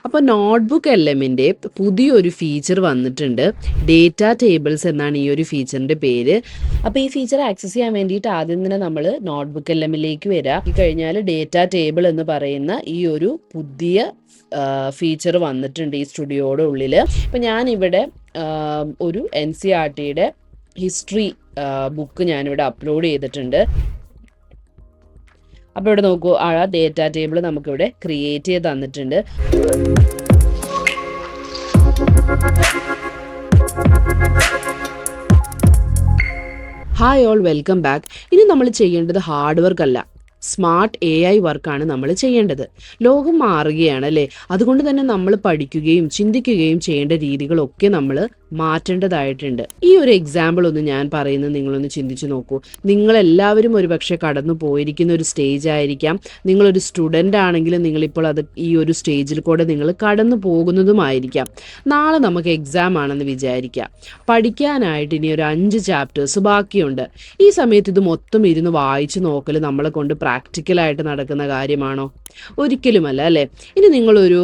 അപ്പോൾ നോട്ട്ബുക്ക് എൽഎമ്മിൻ്റെ പുതിയൊരു ഫീച്ചർ വന്നിട്ടുണ്ട്. ഡേറ്റ ടേബിൾസ് എന്നാണ് ഈ ഒരു ഫീച്ചറിൻ്റെ പേര്. അപ്പോൾ ഈ ഫീച്ചർ ആക്സസ് ചെയ്യാൻ വേണ്ടിയിട്ട് ആദ്യം തന്നെ നമ്മൾ നോട്ട്ബുക്ക് എൽഎമ്മിലേക്ക് വരാം. ഈ കഴിഞ്ഞാൽ ഡേറ്റ ടേബിൾ എന്ന് പറയുന്ന ഈ ഒരു പുതിയ ഫീച്ചർ വന്നിട്ടുണ്ട് ഈ സ്റ്റുഡിയോയുടെ ഉള്ളിൽ. ഇപ്പം ഞാനിവിടെ ഒരു NCERTയുടെ ഹിസ്റ്ററി ബുക്ക് ഞാനിവിടെ അപ്ലോഡ് ചെയ്തിട്ടുണ്ട്. അപ്പോൾ ഇവിടെ നോക്കൂ, ആ ഡേറ്റ ടേബിൾ നമുക്കിവിടെ ക്രിയേറ്റ് ചെയ്ത് തന്നിട്ടുണ്ട്. Hi all, welcome back. ഇനി നമ്മൾ ചെയ്യേണ്ടത് ഹാർഡ് വർക്ക് അല്ല, സ്മാർട്ട് AI വർക്കാണ് നമ്മൾ ചെയ്യേണ്ടത്. ലോകം മാറുകയാണ് അല്ലേ? അതുകൊണ്ട് തന്നെ നമ്മൾ പഠിക്കുകയും ചിന്തിക്കുകയും ചെയ്യേണ്ട രീതികളൊക്കെ നമ്മൾ മാറ്റേണ്ടതായിട്ടുണ്ട്. ഈ ഒരു എക്സാമ്പിൾ ഒന്ന് ഞാൻ പറയുന്നത് നിങ്ങളൊന്ന് ചിന്തിച്ചു നോക്കൂ. നിങ്ങളെല്ലാവരും ഒരുപക്ഷെ കടന്നു പോയിരിക്കുന്ന ഒരു സ്റ്റേജ് ആയിരിക്കാം. നിങ്ങളൊരു സ്റ്റുഡൻ്റ് ആണെങ്കിലും നിങ്ങളിപ്പോൾ ഈ ഒരു സ്റ്റേജിൽ കൂടെ നിങ്ങൾ കടന്നു പോകുന്നതുമായിരിക്കാം. നാളെ നമുക്ക് എക്സാം ആണെന്ന് വിചാരിക്കാം. പഠിക്കാനായിട്ട് ഇനി ഒരു 5 ചാപ്റ്റേഴ്സ് ബാക്കിയുണ്ട്. ഈ സമയത്ത് ഇത് മൊത്തം ഇരുന്ന് വായിച്ചു നോക്കൽ നമ്മളെ കൊണ്ട് പ്രാക്ടിക്കലായിട്ട് നടക്കുന്ന കാര്യമാണോ? ഒരിക്കലുമല്ല അല്ലേ? ഇനി നിങ്ങളൊരു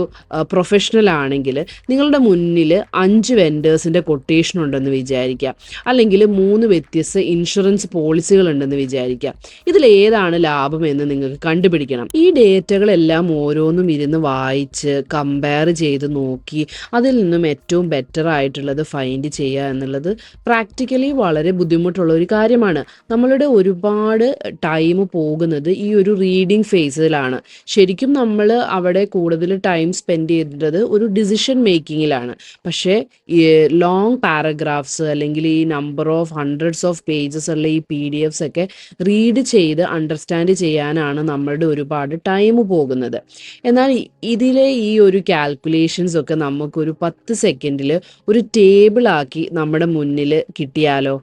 പ്രൊഫഷണൽ ആണെങ്കിൽ നിങ്ങളുടെ മുന്നിൽ 5 വെൻഡേഴ്സിൻ്റെ കൊട്ടേഷൻ ഉണ്ടെന്ന് വിചാരിക്കാം, അല്ലെങ്കിൽ 3 വ്യത്യസ്ത ഇൻഷുറൻസ് പോളിസികൾ ഉണ്ടെന്ന് വിചാരിക്കാം. ഇതിലേതാണ് ലാഭം എന്ന് നിങ്ങൾക്ക് കണ്ടുപിടിക്കണം. ഈ ഡേറ്റകളെല്ലാം ഓരോന്നും ഇരുന്ന് വായിച്ച് കമ്പയർ ചെയ്ത് നോക്കി അതിൽ നിന്നും ഏറ്റവും ബെറ്റർ ആയിട്ടുള്ളത് ഫൈൻഡ് ചെയ്യുക എന്നുള്ളത് പ്രാക്ടിക്കലി വളരെ ബുദ്ധിമുട്ടുള്ള ഒരു കാര്യമാണ്. നമ്മളുടെ ഒരുപാട് ടൈം പോകുന്നത് ഈ ഒരു റീഡിങ് ഫേസിലാണ്. ശരിക്കും നമ്മൾ അവിടെ കൂടുതൽ ടൈം സ്പെൻഡ് ചെയ്തത് ഒരു ഡിസിഷൻ മേക്കിങ്ങിലാണ്. പക്ഷേ ലോങ് പാരഗ്രാഫ്സ് അല്ലെങ്കിൽ ഈ number of hundreds of pages ഉള്ള ഈ PDF ഒക്കെ റീഡ് ചെയ്ത് അണ്ടർസ്റ്റാൻഡ് ചെയ്യാനാണ് നമ്മളുടെ ഒരുപാട് ടൈം പോകുന്നത്. എന്നാൽ ഇതിലെ ഈ ഒരു കാൽക്കുലേഷൻസ് ഒക്കെ നമുക്കൊരു 10 സെക്കൻഡിൽ ഒരു ടേബിളാക്കി നമ്മുടെ മുന്നിൽ കിട്ടിയാലോ?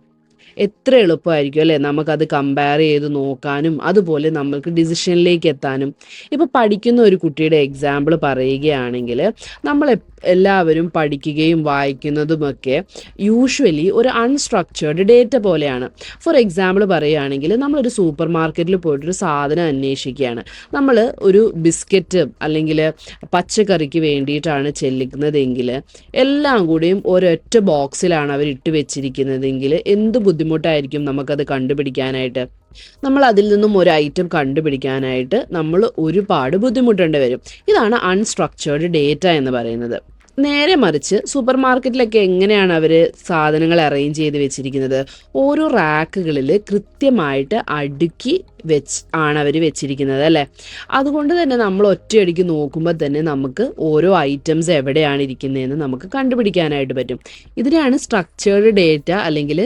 എത്ര എളുപ്പമായിരിക്കും അല്ലേ? നമുക്കത് കമ്പയർ ചെയ്ത് നോക്കാനും അതുപോലെ നമുക്ക് ഡിസിഷനിലേക്ക് എത്താനും. ഇപ്പോൾ പഠിക്കുന്ന ഒരു കുട്ടിയുടെ എക്സാമ്പിൾ പറയുകയാണെങ്കിൽ, നമ്മൾ എല്ലാവരും പഠിക്കുകയും വായിക്കുന്നതുമൊക്കെ യൂഷ്വലി ഒരു അൺസ്ട്രക്ചേർഡ് ഡേറ്റ പോലെയാണ്. ഫോർ എക്സാമ്പിൾ പറയുകയാണെങ്കിൽ, നമ്മളൊരു സൂപ്പർ മാർക്കറ്റിൽ പോയിട്ടൊരു സാധനം അന്വേഷിക്കുകയാണ്. നമ്മൾ ഒരു ബിസ്ക്കറ്റ് അല്ലെങ്കിൽ പച്ചക്കറിക്ക് വേണ്ടിയിട്ടാണ് ചെല്ലുന്നതെങ്കിൽ എല്ലാം കൂടിയും ഒരൊറ്റ ബോക്സിലാണ് അവർ ഇട്ട് വെച്ചിരിക്കുന്നതെങ്കിൽ എന്ത് ബുദ്ധിമുട്ടായിരിക്കും നമുക്കത് കണ്ടുപിടിക്കാനായിട്ട്. നമ്മൾ അതിൽ നിന്നും ഒരു ഐറ്റം കണ്ടുപിടിക്കാനായിട്ട് നമ്മൾ ഒരുപാട് ബുദ്ധിമുട്ടേണ്ടി വരും. ഇതാണ് അൺസ്ട്രക്ചേർഡ് ഡേറ്റ എന്ന് പറയുന്നത്. നേരെ മറിച്ച് സൂപ്പർ മാർക്കറ്റിലൊക്കെ എങ്ങനെയാണ് അവർ സാധനങ്ങൾ അറേഞ്ച് ചെയ്ത് വെച്ചിരിക്കുന്നത്? ഓരോ റാക്കുകളിൽ കൃത്യമായിട്ട് അടുക്കി ആണ് അവർ വെച്ചിരിക്കുന്നത് അല്ലേ? അതുകൊണ്ട് തന്നെ നമ്മൾ ഒറ്റയടിക്ക് നോക്കുമ്പോൾ തന്നെ നമുക്ക് ഓരോ ഐറ്റംസ് എവിടെയാണ് ഇരിക്കുന്നതെന്ന് നമുക്ക് കണ്ടുപിടിക്കാനായിട്ട് പറ്റും. ഇതിനെയാണ് സ്ട്രക്ചേർഡ് ഡേറ്റ അല്ലെങ്കിൽ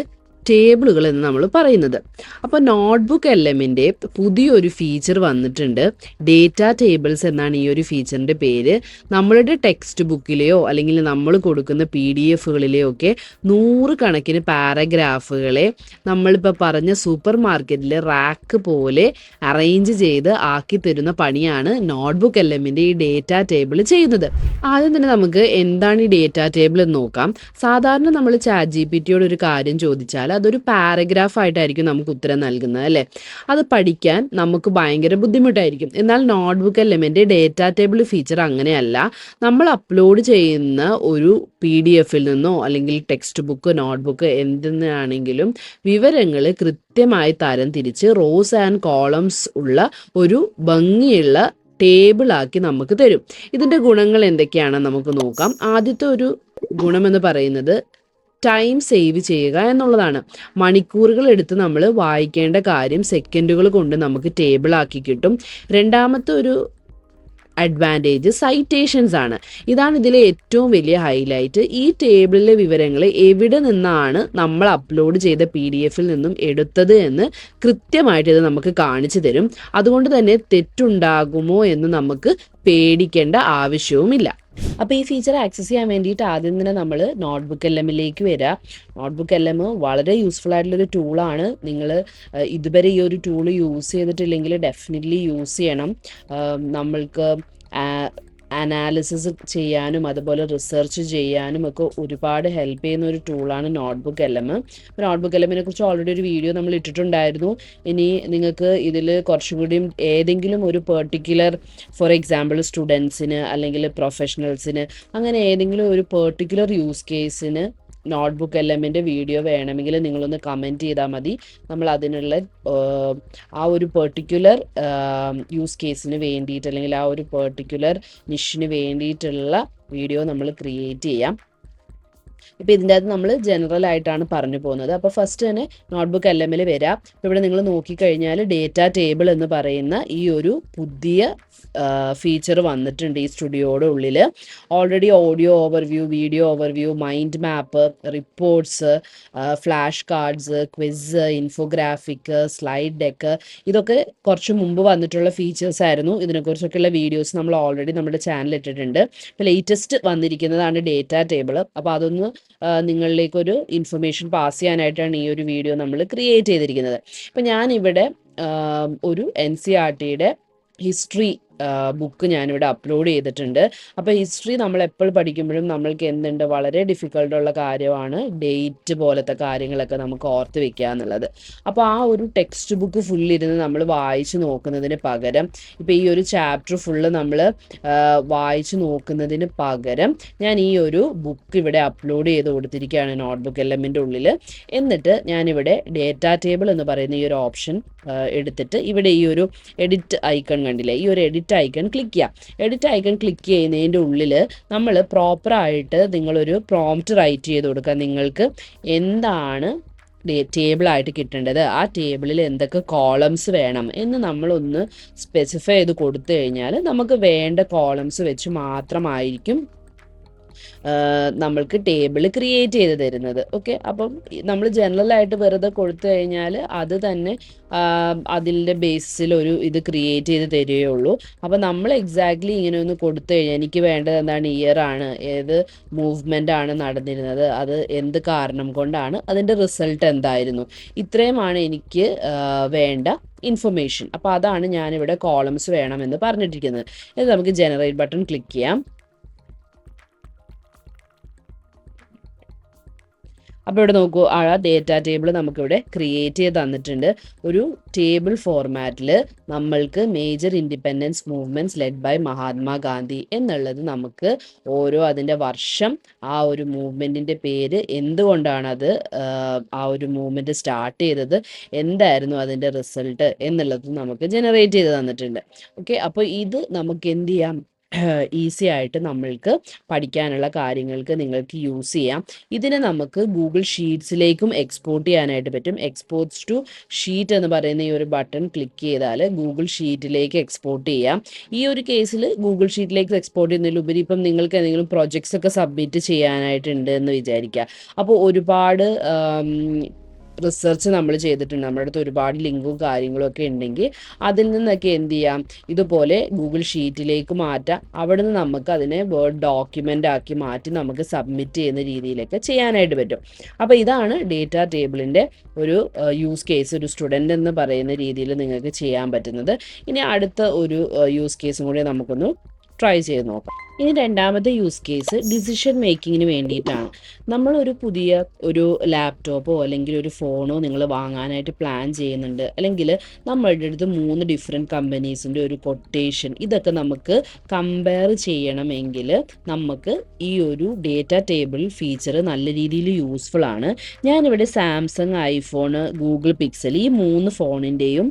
ടേബിളുകൾ എന്ന് നമ്മൾ പറയുന്നത്. അപ്പോൾ നോട്ട്ബുക്ക് എൽഎമ്മിൻ്റെ പുതിയൊരു ഫീച്ചർ വന്നിട്ടുണ്ട്. ഡേറ്റ ടേബിൾസ് എന്നാണ് ഈ ഒരു ഫീച്ചറിൻ്റെ പേര്. നമ്മളുടെ ടെക്സ്റ്റ് ബുക്കിലെയോ അല്ലെങ്കിൽ നമ്മൾ കൊടുക്കുന്ന PDFകളിലെയോ ഒക്കെ 100 കണക്കിന് പാരഗ്രാഫുകളെ നമ്മളിപ്പോൾ പറഞ്ഞ സൂപ്പർ മാർക്കറ്റിലെ റാക്ക് പോലെ അറേഞ്ച് ചെയ്ത് ആക്കി തരുന്ന പണിയാണ് നോട്ട്ബുക്ക് എൽഎമ്മിൻ്റെ ഈ ഡേറ്റ ടേബിൾ ചെയ്യുന്നത്. ആദ്യം തന്നെ നമുക്ക് എന്താണ് ഈ ഡേറ്റ ടേബിൾ എന്ന് നോക്കാം. സാധാരണ നമ്മൾ ChatGPTയോട് ഒരു കാര്യം ചോദിച്ചാൽ അതൊരു പാരഗ്രാഫ് ആയിട്ടായിരിക്കും നമുക്ക് ഉത്തരം നൽകുന്നത് അല്ലേ? അത് പഠിക്കാൻ നമുക്ക് ഭയങ്കര ബുദ്ധിമുട്ടായിരിക്കും. എന്നാൽ നോട്ട്ബുക്ക് എൽഎമ്മിൻ്റെ ഡേറ്റ ടേബിൾ ഫീച്ചർ അങ്ങനെയല്ല. നമ്മൾ അപ്ലോഡ് ചെയ്യുന്ന ഒരു PDF-ൽ നിന്നോ അല്ലെങ്കിൽ ടെക്സ്റ്റ് ബുക്ക്, നോട്ട്ബുക്ക് എന്തിനാണെങ്കിലും വിവരങ്ങൾ കൃത്യമായി തരം തിരിച്ച് റോസ് ആൻഡ് കോളംസ് ഉള്ള ഒരു ഭംഗിയുള്ള ടേബിളാക്കി നമുക്ക് തരും. ഇതിൻ്റെ ഗുണങ്ങൾ എന്തൊക്കെയാണെന്ന് നമുക്ക് നോക്കാം. ആദ്യത്തെ ഒരു ഗുണമെന്ന് പറയുന്നത് ടൈം സേവ് ചെയ്യുക എന്നുള്ളതാണ്. മണിക്കൂറുകൾ എടുത്ത് നമ്മൾ വായിക്കേണ്ട കാര്യം സെക്കൻഡുകൾ കൊണ്ട് നമുക്ക് ടേബിളാക്കി കിട്ടും. രണ്ടാമത്തെ ഒരു അഡ്വാൻറ്റേജ് സൈറ്റേഷൻസ് ആണ്. ഇതാണ് ഇതിലെ ഏറ്റവും വലിയ ഹൈലൈറ്റ്. ഈ ടേബിളിലെ വിവരങ്ങൾ എവിടെ നിന്നാണ് നമ്മൾ അപ്ലോഡ് ചെയ്ത PDF-ൽ നിന്നും എടുത്തത് എന്ന് കൃത്യമായിട്ട് ഇത് നമുക്ക് കാണിച്ചു തരും. അതുകൊണ്ട് തന്നെ തെറ്റുണ്ടാകുമോ എന്ന് നമുക്ക് പേടിക്കേണ്ട ആവശ്യവുമില്ല. അപ്പോൾ ഈ ഫീച്ചർ ആക്സസ് ചെയ്യാൻ വേണ്ടിയിട്ട് ആദ്യം തന്നെ നമ്മൾ നോട്ട്ബുക്ക് എൽഎമ്മിലേക്ക് വരാം. നോട്ട്ബുക്ക് LM വളരെ യൂസ്ഫുൾ ആയിട്ടുള്ളൊരു ടൂളാണ്. നിങ്ങൾ ഇതുവരെ ഈ ഒരു ടൂൾ യൂസ് ചെയ്തിട്ടില്ലെങ്കിൽ ഡെഫിനറ്റ്ലി യൂസ് ചെയ്യണം. നമ്മൾക്ക് അനാലിസിസ് ചെയ്യാനും അതുപോലെ റിസർച്ച് ചെയ്യാനും ഒക്കെ ഒരുപാട് ഹെൽപ്പ് ചെയ്യുന്ന ഒരു ടൂളാണ് notebook L M. Notebook L എമ്മിനെ കുറിച്ച് ഓൾറെഡി ഒരു വീഡിയോ നമ്മൾ ഇട്ടിട്ടുണ്ടായിരുന്നു. ഇനി നിങ്ങൾക്ക് ഇതിൽ കുറച്ചും കൂടിയും ഏതെങ്കിലും ഒരു പെർട്ടിക്കുലർ, ഫോർ എക്സാമ്പിൾ സ്റ്റുഡൻസിന് അല്ലെങ്കിൽ പ്രൊഫഷണൽസിന്, അങ്ങനെ ഏതെങ്കിലും ഒരു പെർട്ടിക്കുലർ യൂസ് കേസിന് നോട്ട്ബുക്ക് എൽ എമ്മിൻ്റെ വീഡിയോ വേണമെങ്കിൽ നിങ്ങളൊന്ന് കമൻറ്റ് ചെയ്താൽ മതി. നമ്മൾ അതിനുള്ള ആ ഒരു പെർട്ടിക്കുലർ യൂസ് കേസിന് വേണ്ടിയിട്ട് അല്ലെങ്കിൽ ആ ഒരു പെർട്ടിക്കുലർ നിഷിന് വേണ്ടിയിട്ടുള്ള വീഡിയോ നമ്മൾ ക്രിയേറ്റ് ചെയ്യാം. ഇപ്പോൾ ഇതിൻ്റെ അകത്ത് നമ്മൾ ജനറൽ ആയിട്ടാണ് പറഞ്ഞു പോകുന്നത്. അപ്പോൾ ഫസ്റ്റ് തന്നെ നോട്ട്ബുക്ക് എൽ എമ്മിൽ വരാം. ഇപ്പോൾ ഇവിടെ നിങ്ങൾ നോക്കിക്കഴിഞ്ഞാൽ ഡേറ്റ ടേബിൾ എന്ന് പറയുന്ന ഈ ഒരു പുതിയ ഫീച്ചർ വന്നിട്ടുണ്ട് ഈ സ്റ്റുഡിയോയുടെ ഉള്ളിൽ. Already audio overview, video overview, mind map, reports, flash cards, quiz, infographic, slide deck, ഇതൊക്കെ കുറച്ച് മുമ്പ് വന്നിട്ടുള്ള ഫീച്ചേഴ്സ് ആയിരുന്നു. ഇതിനെക്കുറിച്ചൊക്കെയുള്ള വീഡിയോസ് നമ്മൾ ഓൾറെഡി നമ്മുടെ ചാനൽ ഇട്ടിട്ടുണ്ട്. ഇപ്പോൾ ലേറ്റസ്റ്റ് വന്നിരിക്കുന്നതാണ് ഡേറ്റ ടേബിൾ. അപ്പോൾ അതൊന്ന് നിങ്ങളിലേക്കൊരു ഇൻഫർമേഷൻ പാസ് ചെയ്യാനായിട്ടാണ് ഈ ഒരു വീഡിയോ നമ്മൾ ക്രിയേറ്റ് ചെയ്തിരിക്കുന്നത്. ഇപ്പം ഞാനിവിടെ ഒരു NCERTയുടെ ഹിസ്റ്ററി ബുക്ക് ഞാനിവിടെ അപ്ലോഡ് ചെയ്തിട്ടുണ്ട്. അപ്പോൾ ഹിസ്റ്ററി നമ്മൾ എപ്പോൾ പഠിക്കുമ്പോഴും നമ്മൾക്ക് എന്തുണ്ട്, വളരെ ഡിഫിക്കൽട്ടുള്ള കാര്യമാണ് ഡേറ്റ് പോലത്തെ കാര്യങ്ങളൊക്കെ നമുക്ക് ഓർത്ത് വെക്കുക എന്നുള്ളത്. അപ്പോൾ ആ ഒരു ടെക്സ്റ്റ് ബുക്ക് ഫുള്ളിരുന്ന് നമ്മൾ വായിച്ച് നോക്കുന്നതിന് പകരം, ഇപ്പോൾ ഈ ഒരു ചാപ്റ്റർ ഫുള്ള് നമ്മൾ വായിച്ച് നോക്കുന്നതിന് പകരം ഞാൻ ഈ ഒരു ബുക്ക് ഇവിടെ അപ്ലോഡ് ചെയ്ത് കൊടുത്തിരിക്കുകയാണ് നോട്ട്ബുക്ക് എൽ എമ്മിൻ്റെ ഉള്ളിൽ. എന്നിട്ട് ഞാനിവിടെ ഡേറ്റ ടേബിൾ എന്ന് പറയുന്ന ഈ ഒരു ഓപ്ഷൻ എടുത്തിട്ട് ഇവിടെ ഈ ഒരു എഡിറ്റ് ഐക്കൺ കണ്ടില്ലേ, ഈ ഒരു എഡിറ്റ് ഐക്കൺ ക്ലിക്ക് ചെയ്യാം. എഡിറ്റ് ഐക്കൺ ക്ലിക്ക് ചെയ്യുന്നതിൻ്റെ ഉള്ളിൽ നമ്മൾ പ്രോപ്പറായിട്ട് നിങ്ങളൊരു പ്രോംപ്റ്റ് റൈറ്റ് ചെയ്ത് കൊടുക്കുക. നിങ്ങൾക്ക് എന്താണ് ടേബിളായിട്ട് കിട്ടേണ്ടത്, ആ ടേബിളിൽ എന്തൊക്കെ കോളംസ് വേണം എന്ന് നമ്മളൊന്ന് സ്പെസിഫൈ ചെയ്ത് കൊടുത്തു കഴിഞ്ഞാൽ നമുക്ക് വേണ്ട കോളംസ് വെച്ച് മാത്രമായിരിക്കും നമ്മൾക്ക് ടേബിൾ ക്രിയേറ്റ് ചെയ്ത് തരുന്നത്. ഓക്കെ, അപ്പം നമ്മൾ ജനറലായിട്ട് വെറുതെ കൊടുത്തു കഴിഞ്ഞാൽ അത് തന്നെ അതിൻ്റെ ബേസിൽ ഒരു ഇത് ക്രിയേറ്റ് ചെയ്ത് തരികയുള്ളൂ. അപ്പം നമ്മൾ എക്സാക്ട്ലി ഇങ്ങനെ ഒന്ന് കൊടുത്തു കഴിഞ്ഞാൽ എനിക്ക് വേണ്ടത് എന്താണ്, ഇയർ ആണ്, ഏത് മൂവ്മെൻ്റ് ആണ് നടന്നിരുന്നത്, അത് എന്ത് കാരണം കൊണ്ടാണ്, അതിൻ്റെ റിസൾട്ട് എന്തായിരുന്നു, ഇത്രയുമാണ് എനിക്ക് വേണ്ട ഇൻഫർമേഷൻ. അപ്പോൾ അതാണ് ഞാനിവിടെ കോളംസ് വേണമെന്ന് പറഞ്ഞിട്ടിരിക്കുന്നത്. ഇത് നമുക്ക് ജനറേറ്റ് ബട്ടൺ ക്ലിക്ക് ചെയ്യാം. അപ്പോൾ ഇവിടെ നോക്കൂ, ആ ഡേറ്റ ടേബിൾ നമുക്കിവിടെ ക്രിയേറ്റ് ചെയ്ത് തന്നിട്ടുണ്ട്. ഒരു ടേബിൾ ഫോർമാറ്റിൽ നമ്മൾക്ക് major independence movements led by Mahatma Gandhi എന്നുള്ളത് നമുക്ക് ഓരോ അതിൻ്റെ വർഷം, ആ ഒരു മൂവ്മെൻറ്റിൻ്റെ പേര്, എന്തുകൊണ്ടാണ് അത് ആ ഒരു മൂവ്മെൻറ്റ് സ്റ്റാർട്ട് ചെയ്തത്, എന്തായിരുന്നു അതിൻ്റെ റിസൾട്ട് എന്നുള്ളത് നമുക്ക് ജനറേറ്റ് ചെയ്ത് തന്നിട്ടുണ്ട്. ഓക്കെ, അപ്പോൾ ഇത് നമുക്ക് എന്ത് ചെയ്യാം, ഈസി ആയിട്ട് നമ്മൾക്ക് പഠിക്കാനുള്ള കാര്യങ്ങൾക്ക് നിങ്ങൾക്ക് യൂസ് ചെയ്യാം. ഇതിനെ നമുക്ക് ഗൂഗിൾ ഷീറ്റ്സിലേക്കും എക്സ്പോർട്ട് ചെയ്യാനായിട്ട് പറ്റും. എക്സ്പോർട്ട്സ് ടു ഷീറ്റ് എന്ന് പറയുന്ന ഈ ഒരു ബട്ടൺ ക്ലിക്ക് ചെയ്താൽ ഗൂഗിൾ ഷീറ്റിലേക്ക് എക്സ്പോർട്ട് ചെയ്യാം. ഈ ഒരു കേസിൽ ഗൂഗിൾ ഷീറ്റിലേക്ക് എക്സ്പോർട്ട് ചെയ്യുന്നതിലുപരി ഇപ്പം നിങ്ങൾക്ക് എന്തെങ്കിലും പ്രൊജക്ട്സ് ഒക്കെ സബ്മിറ്റ് ചെയ്യാനായിട്ടുണ്ട് എന്ന് വിചാരിക്കുക. അപ്പോൾ ഒരുപാട് റിസർച്ച് നമ്മൾ ചെയ്തിട്ടുണ്ട്, നമ്മുടെ അടുത്ത് ഒരുപാട് ലിങ്കും കാര്യങ്ങളും ഒക്കെ ഉണ്ടെങ്കിൽ അതിൽ നിന്നൊക്കെ എന്ത് ചെയ്യാം, ഇതുപോലെ ഗൂഗിൾ ഷീറ്റിലേക്ക് മാറ്റാം. അവിടെ നിന്ന് നമുക്ക് അതിനെ വേർഡ് ഡോക്യുമെൻ്റ് ആക്കി മാറ്റി നമുക്ക് സബ്മിറ്റ് ചെയ്യുന്ന രീതിയിലൊക്കെ ചെയ്യാനായിട്ട് പറ്റും. അപ്പോൾ ഇതാണ് ഡേറ്റ ടേബിളിൻ്റെ ഒരു യൂസ് കേസ്, ഒരു സ്റ്റുഡൻ്റ് എന്ന് പറയുന്ന രീതിയിൽ നിങ്ങൾക്ക് ചെയ്യാൻ പറ്റുന്നത്. ഇനി അടുത്ത ഒരു യൂസ് കേസും കൂടി നമുക്കൊന്ന് ട്രൈ ചെയ്ത് നോക്കാം. ഇനി രണ്ടാമത്തെ യൂസ് കേസ് ഡിസിഷൻ മേക്കിങ്ങിന് വേണ്ടിയിട്ടാണ്. നമ്മളൊരു പുതിയ ഒരു ലാപ്ടോപ്പോ അല്ലെങ്കിൽ ഒരു ഫോണോ നിങ്ങൾ വാങ്ങാനായിട്ട് പ്ലാൻ ചെയ്യുന്നുണ്ട്, അല്ലെങ്കിൽ നമ്മളുടെ അടുത്ത് 3 ഡിഫറെൻറ്റ് കമ്പനീസിൻ്റെ ഒരു കൊട്ടേഷൻ, ഇതൊക്കെ നമുക്ക് കമ്പയർ ചെയ്യണമെങ്കിൽ നമുക്ക് ഈ ഒരു ഡേറ്റ ടേബിൾ ഫീച്ചർ നല്ല രീതിയിൽ യൂസ്ഫുൾ ആണ്. ഞാനിവിടെ സാംസങ്, ഐഫോൺ, ഗൂഗിൾ പിക്സൽ, ഈ 3 ഫോണിൻ്റെയും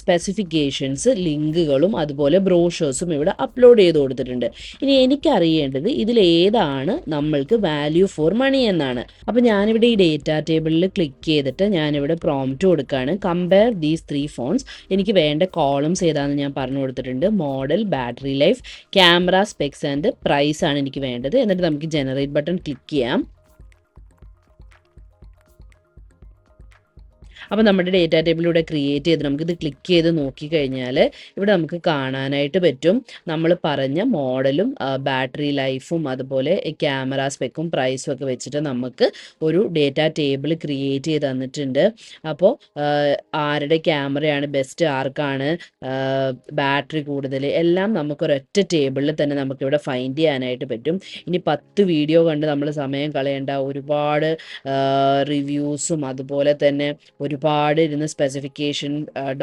സ്പെസിഫിക്കേഷൻസ്, ലിങ്കുകളും അതുപോലെ ബ്രോഷേഴ്സും ഇവിടെ അപ്ലോഡ് ചെയ്ത് കൊടുത്തിട്ടുണ്ട്. ഇനി എനിക്കറിയേണ്ടത് ഇതിലേതാണ് നമ്മൾക്ക് വാല്യൂ ഫോർ മണി എന്നാണ്. അപ്പോൾ ഞാനിവിടെ ഈ ഡേറ്റ ടേബിളിൽ ക്ലിക്ക് ചെയ്തിട്ട് ഞാനിവിടെ പ്രോംപ്റ്റ് കൊടുക്കുകയാണ്, കമ്പയർ ദീസ് 3 ഫോൺസ്. എനിക്ക് വേണ്ട കോളംസ് ഏതാണെന്ന് ഞാൻ പറഞ്ഞു കൊടുത്തിട്ടുണ്ട്. Model, battery life, camera specs and price ആണ് എനിക്ക് വേണ്ടത്. എന്നിട്ട് നമുക്ക് ജനറേറ്റ് ബട്ടൺ ക്ലിക്ക് ചെയ്യാം. അപ്പോൾ നമ്മുടെ ഡേറ്റ ടേബിൾ ഇവിടെ ക്രിയേറ്റ് ചെയ്ത് നമുക്കിത് ക്ലിക്ക് ചെയ്ത് നോക്കിക്കഴിഞ്ഞാൽ ഇവിടെ നമുക്ക് കാണാനായിട്ട് പറ്റും നമ്മൾ പറഞ്ഞ മോഡലും ബാറ്ററി ലൈഫും അതുപോലെ ക്യാമറ സ്പെക്കും പ്രൈസും ഒക്കെ വെച്ചിട്ട് നമുക്ക് ഒരു ഡേറ്റ ടേബിൾ ക്രിയേറ്റ് ചെയ്ത് തന്നിട്ടുണ്ട്. അപ്പോൾ ആരുടെ ക്യാമറയാണ് ബെസ്റ്റ്, ആർക്കാണ് ബാറ്ററി കൂടുതൽ, എല്ലാം നമുക്കൊരൊറ്റ ടേബിളിൽ തന്നെ നമുക്കിവിടെ ഫൈൻഡ് ചെയ്യാനായിട്ട് പറ്റും. ഇനി 10 വീഡിയോ കണ്ട് നമ്മൾ സമയം കളയേണ്ട, ഒരുപാട് റിവ്യൂസും അതുപോലെ തന്നെ ഒരുപാട് ഇരുന്ന് സ്പെസിഫിക്കേഷൻ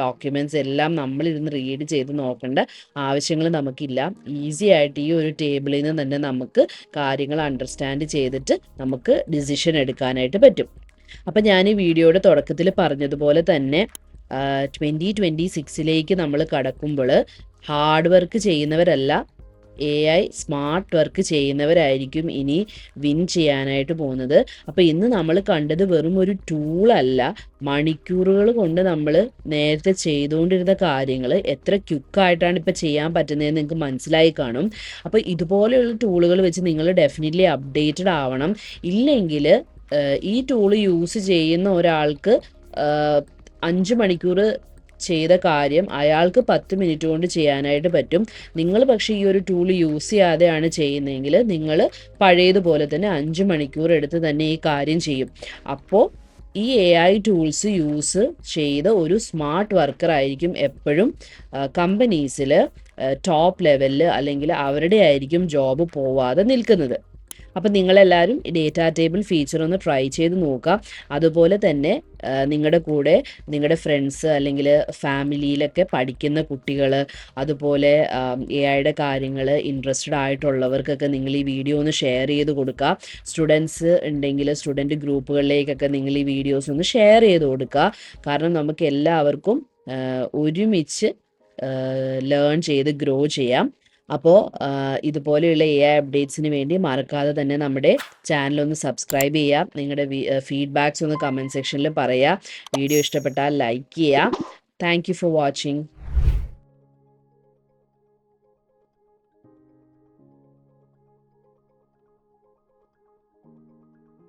ഡോക്യുമെൻറ്റ്സ് എല്ലാം നമ്മളിരുന്ന് റീഡ് ചെയ്ത് നോക്കേണ്ട ആവശ്യങ്ങൾ നമുക്കില്ല. ഈസി ആയിട്ട് ഈ ഒരു ടേബിളിൽ നിന്ന് തന്നെ നമുക്ക് കാര്യങ്ങൾ അണ്ടർസ്റ്റാൻഡ് ചെയ്തിട്ട് നമുക്ക് ഡിസിഷൻ എടുക്കാനായിട്ട് പറ്റും. അപ്പം ഞാൻ ഈ വീഡിയോയുടെ തുടക്കത്തിൽ പറഞ്ഞതുപോലെ തന്നെ 2026 നമ്മൾ കടക്കുമ്പോൾ ഹാർഡ് വർക്ക് ചെയ്യുന്നവരല്ല, AI സ്മാർട്ട് വർക്ക് ചെയ്യുന്നവരായിരിക്കും ഇനി വിൻ ചെയ്യാനായിട്ട് പോകുന്നത്. അപ്പോൾ ഇന്ന് നമ്മൾ കണ്ടത് വെറും ഒരു ടൂളല്ല, മണിക്കൂറുകൾ കൊണ്ട് നമ്മൾ നേരത്തെ ചെയ്തുകൊണ്ടിരുന്ന കാര്യങ്ങൾ എത്ര ക്വിക്കായിട്ടാണ് ഇപ്പോൾ ചെയ്യാൻ പറ്റുന്നതെന്ന് നിങ്ങൾക്ക് മനസ്സിലായി കാണും. അപ്പോൾ ഇതുപോലെയുള്ള ടൂളുകൾ വെച്ച് നിങ്ങൾ ഡെഫിനറ്റ്ലി അപ്ഡേറ്റഡ് ആവണം. ഇല്ലെങ്കിൽ ഈ ടൂൾ യൂസ് ചെയ്യുന്ന ഒരാൾക്ക് 5 മണിക്കൂർ ചെയ്ത കാര്യം അയാൾക്ക് 10 മിനിറ്റ് കൊണ്ട് ചെയ്യാനായിട്ട് പറ്റും. നിങ്ങൾ പക്ഷേ ഈ ഒരു ടൂൾ യൂസ് ചെയ്യാതെയാണ് ചെയ്യുന്നതെങ്കിൽ നിങ്ങൾ പഴയതുപോലെ തന്നെ 5 മണിക്കൂർ എടുത്ത് തന്നെ ഈ കാര്യം ചെയ്യും. അപ്പോൾ ഈ AI ടൂൾസ് യൂസ് ചെയ്ത ഒരു സ്മാർട്ട് വർക്കർ ആയിരിക്കും എപ്പോഴും കമ്പനീസിൽ ടോപ്പ് ലെവലിൽ, അല്ലെങ്കിൽ അവരുടെ ആയിരിക്കും ജോബ് പോവാതെ നിൽക്കുന്നത്. അപ്പം നിങ്ങളെല്ലാവരും ഈ ഡേറ്റ ടേബിൾ ഫീച്ചർ ഒന്ന് ട്രൈ ചെയ്ത് നോക്കുക. അതുപോലെ തന്നെ നിങ്ങളുടെ കൂടെ നിങ്ങളുടെ ഫ്രണ്ട്സ് അല്ലെങ്കിൽ ഫാമിലിയിലൊക്കെ പഠിക്കുന്ന കുട്ടികൾ, അതുപോലെ AIയുടെ കാര്യങ്ങൾ ഇൻട്രസ്റ്റഡ് ആയിട്ടുള്ളവർക്കൊക്കെ നിങ്ങൾ ഈ വീഡിയോ ഒന്ന് ഷെയർ ചെയ്ത് കൊടുക്കുക. സ്റ്റുഡൻസ് ഉണ്ടെങ്കിൽ സ്റ്റുഡൻറ്റ് ഗ്രൂപ്പുകളിലേക്കൊക്കെ നിങ്ങൾ ഈ വീഡിയോസ് ഒന്ന് ഷെയർ ചെയ്ത് കൊടുക്കുക. കാരണം നമുക്ക് എല്ലാവർക്കും ഒരുമിച്ച് ലേൺ ചെയ്ത് ഗ്രോ ചെയ്യാം. അപ്പോൾ ഇതുപോലെയുള്ള AI അപ്ഡേറ്റ്സിന് വേണ്ടി മറക്കാതെ തന്നെ നമ്മുടെ ചാനലൊന്ന് സബ്സ്ക്രൈബ് ചെയ്യുക. നിങ്ങളുടെ ഫീഡ്ബാക്ക്സ് ഒന്ന് കമൻറ്റ് സെക്ഷനിൽ പറയുക. വീഡിയോ ഇഷ്ടപ്പെട്ടാൽ ലൈക്ക് ചെയ്യുക. Thank you for watching.